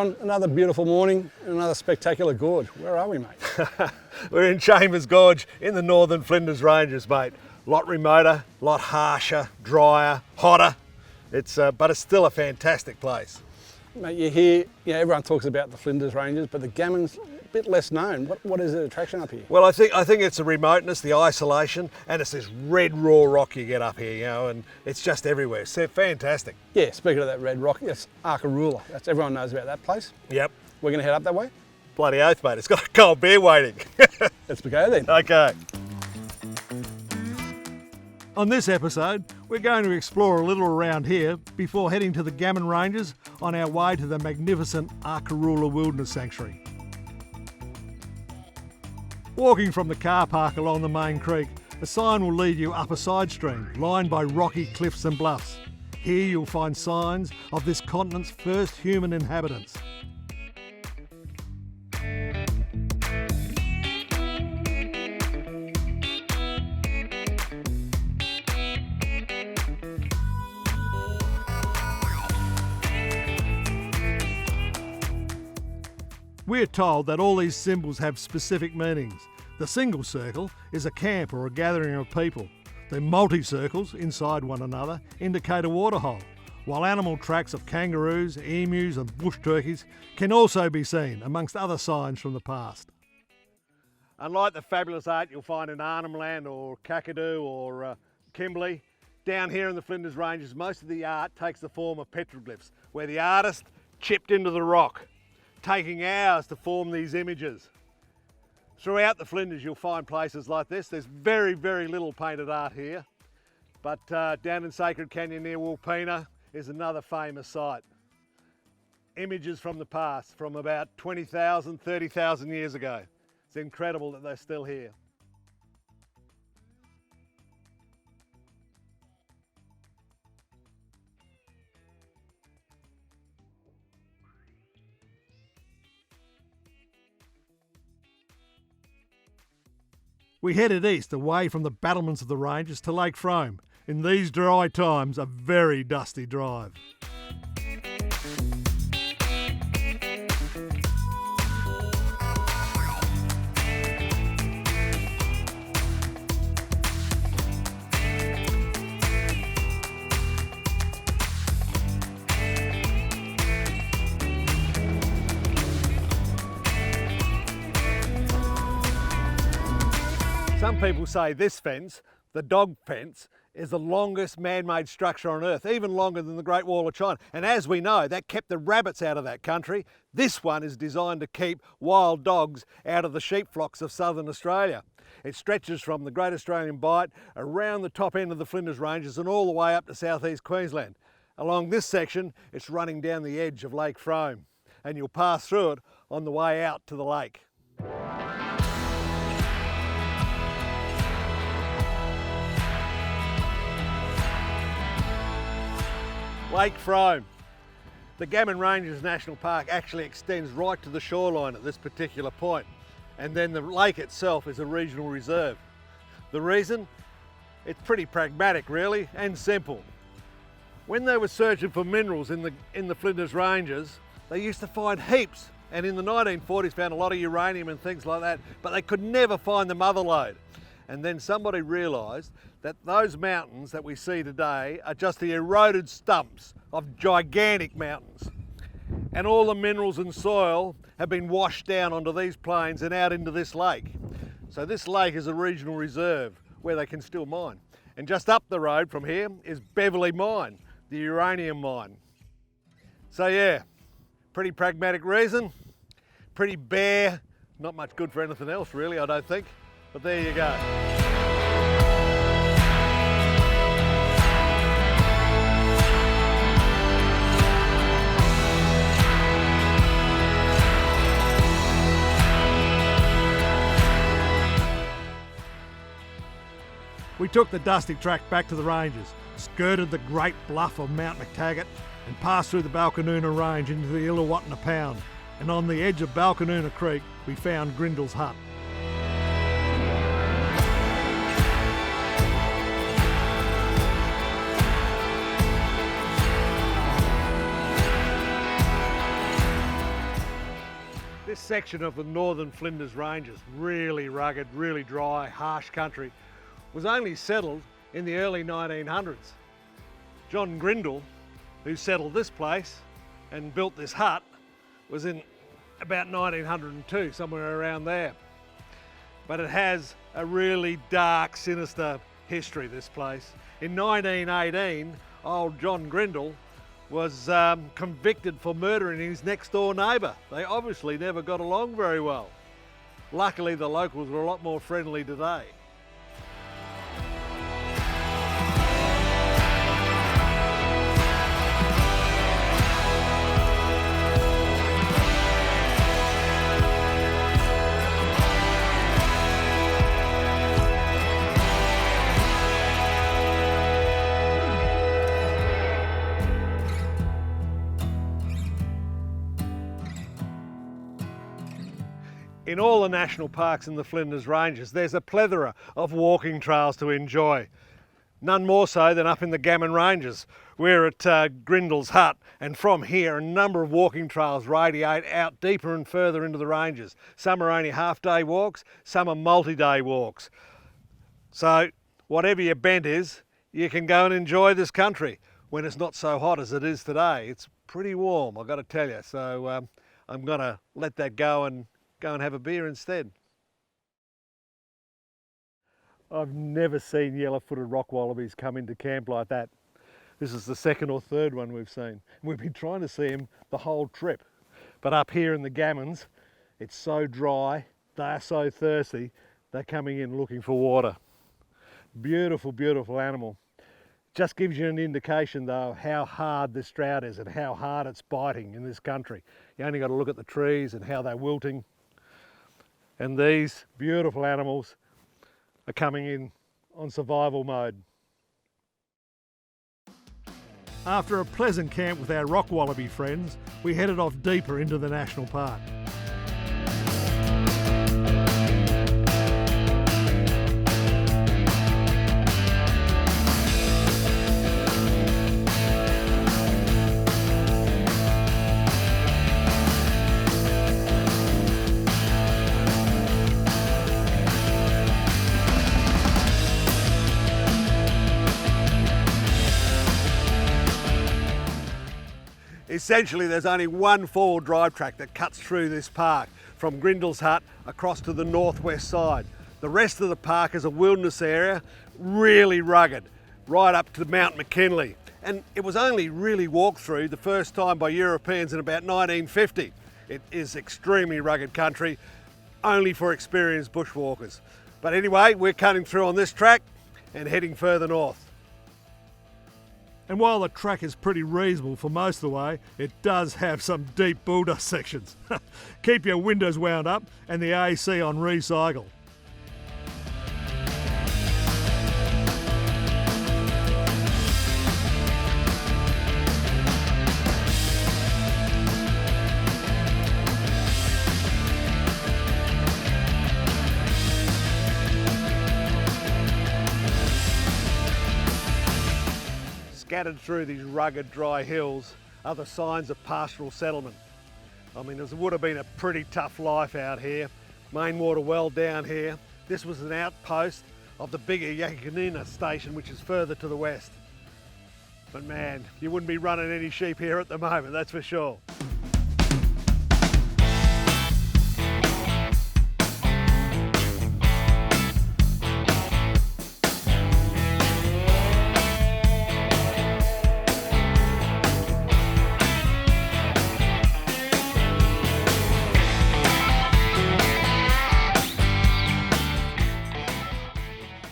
Ron, another beautiful morning and another spectacular gorge. Where are we, mate? We're in Chambers Gorge in the northern Flinders Ranges, mate. Lot remoter, lot harsher, drier, hotter. But it's still a fantastic place. Mate, you hear, everyone talks about the Flinders Ranges, but the Gammon's a bit less known. What is the attraction up here? Well, I think it's the remoteness, the isolation, and it's this red raw rock you get up here, and it's just everywhere. It's fantastic. Yeah, speaking of that red rock, yes, Arkaroola. Everyone knows about that place. Yep. We're going to head up that way? Bloody oath, mate. It's got a cold beer waiting. Let's go then. Okay. On this episode, we're going to explore a little around here before heading to the Gammon Ranges on our way to the magnificent Arkaroola Wilderness Sanctuary. Walking from the car park along the main creek, a sign will lead you up a side stream lined by rocky cliffs and bluffs. Here you'll find signs of this continent's first human inhabitants. We're told that all these symbols have specific meanings. The single circle is a camp or a gathering of people. The multi-circles, inside one another, indicate a waterhole, while animal tracks of kangaroos, emus and bush turkeys can also be seen, amongst other signs from the past. Unlike the fabulous art you'll find in Arnhem Land or Kakadu or Kimberley, down here in the Flinders Ranges, most of the art takes the form of petroglyphs, where the artist chipped into the rock, taking hours to form these images. Throughout the Flinders you'll find places like this. There's very, very little painted art here, but down in Sacred Canyon near Wilpena is another famous site. Images from the past, from about 20,000, 30,000 years ago. It's incredible that they're still here. We headed east away from the battlements of the ranges to Lake Frome. In these dry times, a very dusty drive. Some people say this fence, the dog fence, is the longest man-made structure on earth, even longer than the Great Wall of China. And as we know, that kept the rabbits out of that country. This one is designed to keep wild dogs out of the sheep flocks of southern Australia. It stretches from the Great Australian Bight around the top end of the Flinders Ranges and all the way up to southeast Queensland. Along this section, it's running down the edge of Lake Frome, and you'll pass through it on the way out to the lake. Lake Frome. The Gammon Ranges National Park actually extends right to the shoreline at this particular point, and then the lake itself is a regional reserve. The reason? It's pretty pragmatic really, and simple. When they were searching for minerals in the Flinders Ranges, they used to find heaps, and in the 1940s found a lot of uranium and things like that, but they could never find the mother lode. And then somebody realised that those mountains that we see today are just the eroded stumps of gigantic mountains. And all the minerals and soil have been washed down onto these plains and out into this lake. So this lake is a regional reserve where they can still mine. And just up the road from here is Beverley Mine, the uranium mine. So yeah, pretty pragmatic reason, pretty bare, not much good for anything else really, I don't think. But there you go. We took the dusty track back to the ranges, skirted the great bluff of Mount McTaggart and passed through the Balcanoona Range into the Illawatna Pound. And on the edge of Balcanoona Creek, we found Grindles Hut. This section of the northern Flinders Ranges, really rugged, really dry, harsh country, was only settled in the early 1900s. John Grindle, who settled this place and built this hut, was in about 1902, somewhere around there. But it has a really dark, sinister history, this place. In 1918, old John Grindle was convicted for murdering his next door neighbour. They obviously never got along very well. Luckily, the locals were a lot more friendly today. In all the national parks in the Flinders Ranges, there's a plethora of walking trails to enjoy. None more so than up in the Gammon Ranges. We're at Grindles Hut, and from here a number of walking trails radiate out deeper and further into the ranges. Some are only half-day walks, some are multi-day walks. So whatever your bent is, you can go and enjoy this country when it's not so hot as it is today. It's pretty warm, I've got to tell you. So I'm going to let that go and have a beer instead. I've never seen yellow-footed rock wallabies come into camp like that. This is the second or third one we've seen. We've been trying to see them the whole trip. But up here in the Gammons, it's so dry, they're so thirsty, they're coming in looking for water. Beautiful, beautiful animal. Just gives you an indication though how hard this drought is and how hard it's biting in this country. You only got to look at the trees and how they're wilting. And these beautiful animals are coming in on survival mode. After a pleasant camp with our rock wallaby friends, we headed off deeper into the national park. Essentially, there's only one four-wheel drive track that cuts through this park from Grindles Hut across to the northwest side. The rest of the park is a wilderness area, really rugged, right up to Mount McKinley. And it was only really walked through the first time by Europeans in about 1950. It is extremely rugged country, only for experienced bushwalkers. But anyway, we're cutting through on this track and heading further north. And while the track is pretty reasonable for most of the way, it does have some deep bulldust sections. Keep your windows wound up and the AC on recycle. Scattered through these rugged, dry hills are the signs of pastoral settlement. I mean, it would have been a pretty tough life out here. Main water well down here. This was an outpost of the bigger Yakanina station, which is further to the west. But man, you wouldn't be running any sheep here at the moment, that's for sure.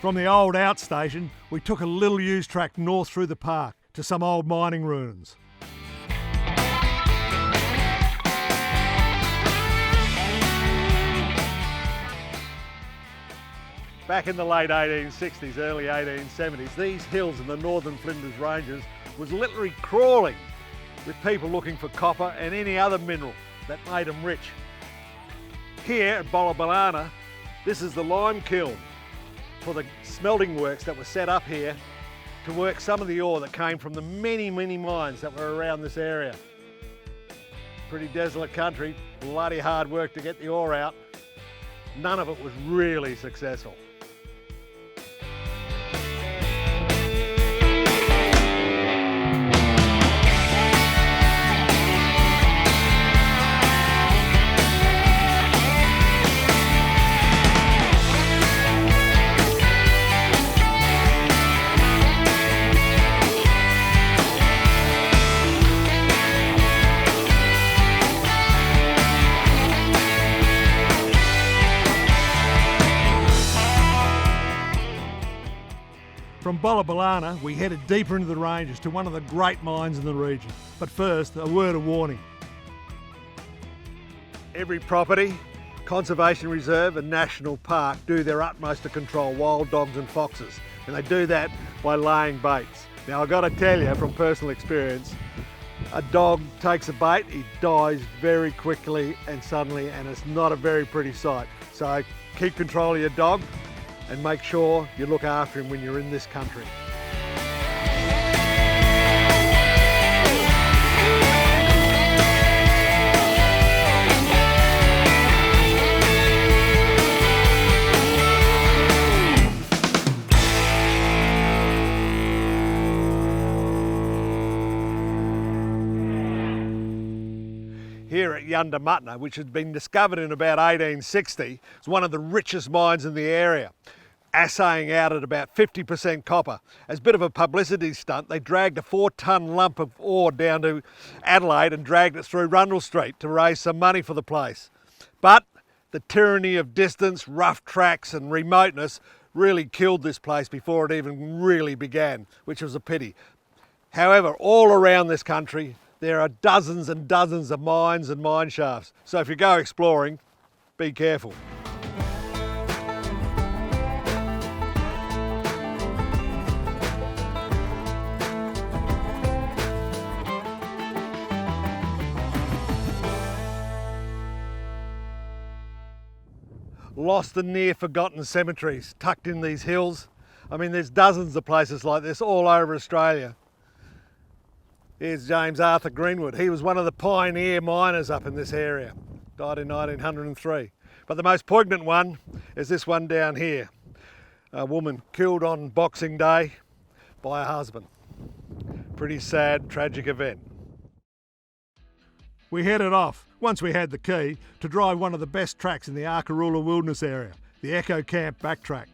From the old outstation, we took a little used track north through the park to some old mining ruins. Back in the late 1860s, early 1870s, these hills in the northern Flinders Ranges was literally crawling with people looking for copper and any other mineral that made them rich. Here at Bolabalana, this is the lime kiln for the smelting works that were set up here to work some of the ore that came from the many, many mines that were around this area. pretty desolate country, bloody hard work to get the ore out. None of it was really successful. From Bollabalana, we headed deeper into the ranges to one of the great mines in the region. But first, a word of warning. Every property, conservation reserve and national park do their utmost to control wild dogs and foxes, and they do that by laying baits. Now I've got to tell you from personal experience, a dog takes a bait, he dies very quickly and suddenly, and it's not a very pretty sight. So keep control of your dog and make sure you look after him when you're in this country. Here at Yonder, which had been discovered in about 1860, it's one of the richest mines in the area, assaying out at about 50% copper. As a bit of a publicity stunt, they dragged a 4-ton lump of ore down to Adelaide and dragged it through Rundle Street to raise some money for the place. But the tyranny of distance, rough tracks and remoteness really killed this place before it even really began, which was a pity. However, all around this country, there are dozens and dozens of mines and mine shafts. So if you go exploring, be careful. Lost and near forgotten cemeteries tucked in these hills. I mean, there's dozens of places like this all over Australia. Here's James Arthur Greenwood. He was one of the pioneer miners up in this area. Died in 1903. But the most poignant one is this one down here. A woman killed on Boxing Day by her husband. Pretty sad, tragic event. We headed off, once we had the key, to drive one of the best tracks in the Arkaroola Wilderness area, the Echo Camp backtrack.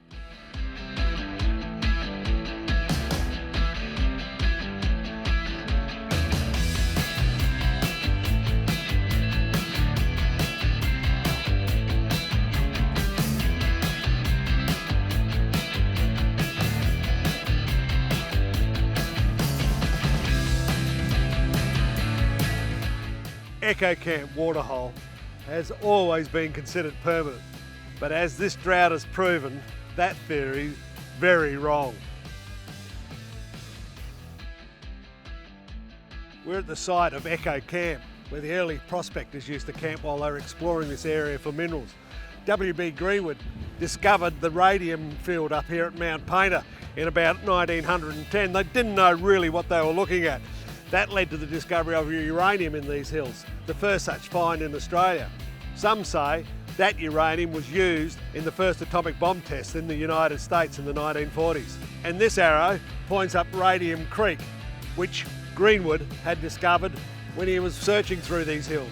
Echo Camp waterhole has always been considered permanent, but as this drought has proven, that theory is very wrong. We're at the site of Echo Camp, where the early prospectors used to camp while they were exploring this area for minerals. W.B. Greenwood discovered the radium field up here at Mount Painter in about 1910. They didn't know really what they were looking at. That led to the discovery of uranium in these hills, the first such find in Australia. Some say that uranium was used in the first atomic bomb tests in the United States in the 1940s. And this arrow points up Radium Creek, which Greenwood had discovered when he was searching through these hills.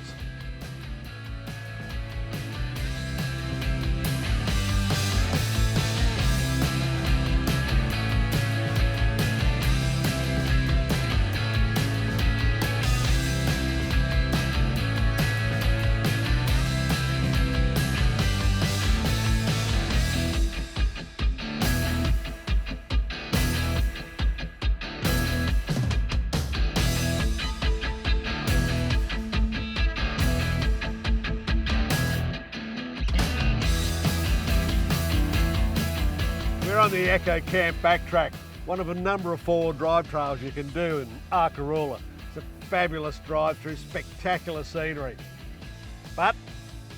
We're on the Echo Camp backtrack, one of a number of four drive trails you can do in Arkaroola. It's a fabulous drive through spectacular scenery. But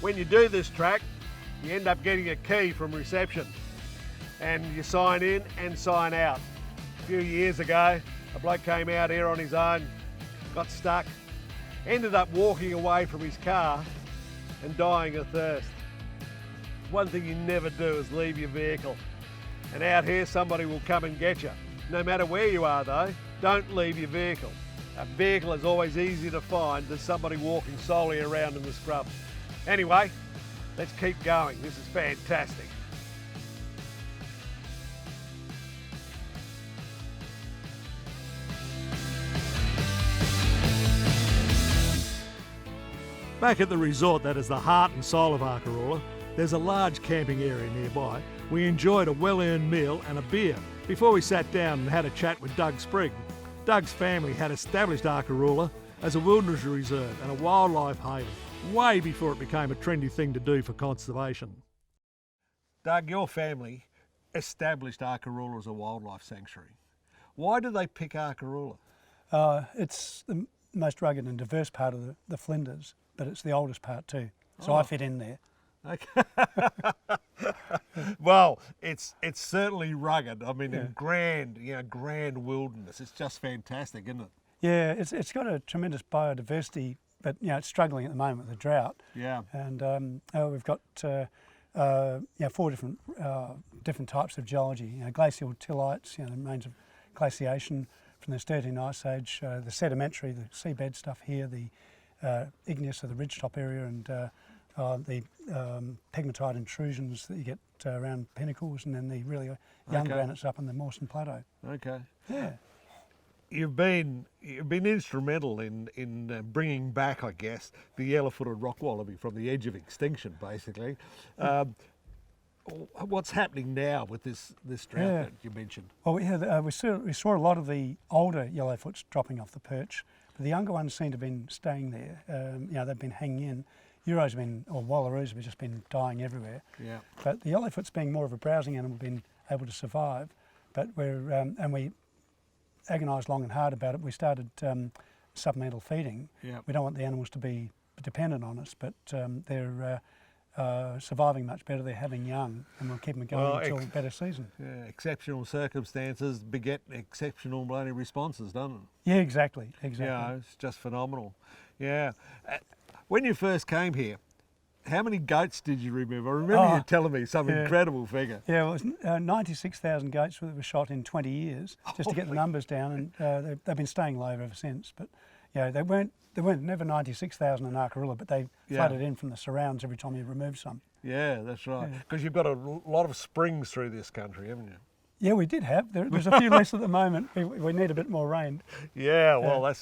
when you do this track, you end up getting a key from reception and you sign in and sign out. A few years ago, a bloke came out here on his own, got stuck, ended up walking away from his car and dying of thirst. One thing you never do is leave your vehicle. And out here, somebody will come and get you. No matter where you are though, don't leave your vehicle. A vehicle is always easier to find than somebody walking solely around in the scrub. Anyway, let's keep going. This is fantastic. Back at the resort that is the heart and soul of Arkaroola, there's a large camping area nearby. We enjoyed a well-earned meal and a beer before we sat down and had a chat with Doug Sprigg. Doug's family had established Arkaroola as a wilderness reserve and a wildlife haven, way before it became a trendy thing to do for conservation. Doug, your family established Arkaroola as a wildlife sanctuary. Why did they pick Arkaroola? It's the most rugged and diverse part of the Flinders, but it's the oldest part too. So I fit in there. Okay. Well, it's certainly rugged. I mean, in grand wilderness. It's just fantastic, isn't it? Yeah, it's got a tremendous biodiversity, but it's struggling at the moment with the drought. Yeah. And we've got 4 different types of geology. Glacial tillites, the remains of glaciation from the Sturgeon Ice Age, the sedimentary, the seabed stuff here, the igneous of the ridgetop area, and the pegmatite intrusions that you get around pinnacles, and then the really young granites up in the Mawson Plateau. Okay. Yeah. You've been instrumental in bringing back, I guess, the yellow-footed rock wallaby from the edge of extinction, basically. What's happening now with this drought that you mentioned? Well, we saw a lot of the older yellowfoots dropping off the perch, but the younger ones seem to have been staying there. They've been hanging in. Wallaroos have just been dying everywhere. Yeah. But the yellowfoots, being more of a browsing animal, have been able to survive. But we agonised long and hard about it. We started supplemental feeding. Yeah. We don't want the animals to be dependent on us, but they're surviving much better. They're having young, and we'll keep them going until a better season. Yeah, exceptional circumstances beget exceptional bloody responses, don't it? Yeah, exactly. Yeah, it's just phenomenal. Yeah. When you first came here, how many goats did you remember? I remember you telling me some incredible figure. Yeah, it was 96,000 goats that were shot in 20 years, just to get the numbers down, and they've been staying low ever since. But they weren't never 96,000 in Arkaroola, but they flooded in from the surrounds every time you removed some. Yeah, that's right. Because you've got a lot of springs through this country, haven't you? Yeah, we did have. There's a few less at the moment. We need a bit more rain. Yeah, well, I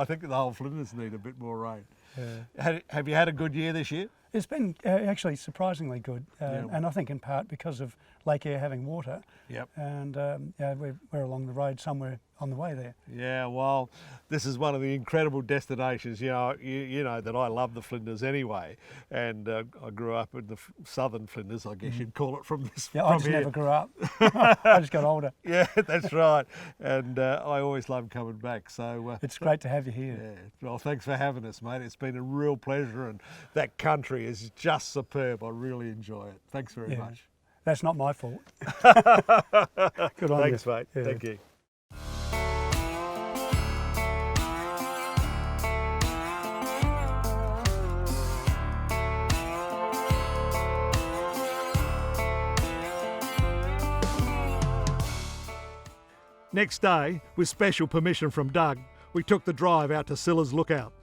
think the whole Flinders need a bit more rain. Yeah. Have you had a good year this year? It's been actually surprisingly good, and I think in part because of Lake Eyre having water. Yep. And we're along the road somewhere on the way there. Yeah, well, this is one of the incredible destinations. You know that I love the Flinders anyway, and I grew up in the southern Flinders, I guess you'd call it from this. Yeah, I just never grew up. I just got older. Yeah, that's right. And I always love coming back. So it's great to have you here. Yeah. Well, thanks for having us, mate. It's been a real pleasure, and that country is just superb. I really enjoy it. Thanks very much. That's not my fault. Good on you. Thanks, mate. Yeah. Thank you. Next day, with special permission from Doug, we took the drive out to Silla's Lookout.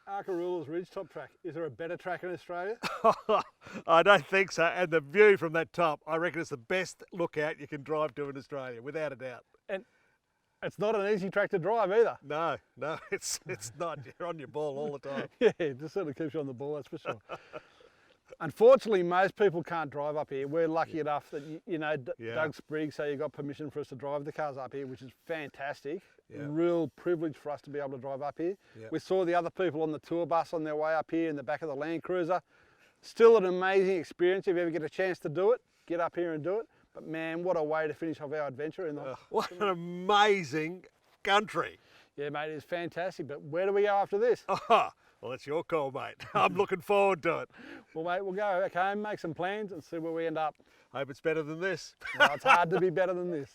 Arkaroola's ridgetop track. Is there a better track in Australia? I don't think so. And the view from that top, I reckon it's the best lookout you can drive to in Australia, without a doubt. And it's not an easy track to drive either. No, it's not. You're on your ball all the time. Yeah, it just sort of keeps you on the ball, that's for sure. Unfortunately, most people can't drive up here. We're lucky enough that, you know, Yeah. Doug Spriggs, so you got permission for us to drive the cars up here, which is fantastic. Yeah. Real privilege for us to be able to drive up here. Yeah. We saw the other people on the tour bus on their way up here in the back of the LandCruiser. Still an amazing experience. If you ever get a chance to do it, get up here and do it. But man, what a way to finish off our adventure in the... What an amazing country. Yeah, mate, it's fantastic. But where do we go after this? Oh, well, it's your call, mate. I'm looking forward to it. Well, mate, we'll go back home, make some plans and see where we end up. Hope it's better than this. Well, it's hard to be better than this.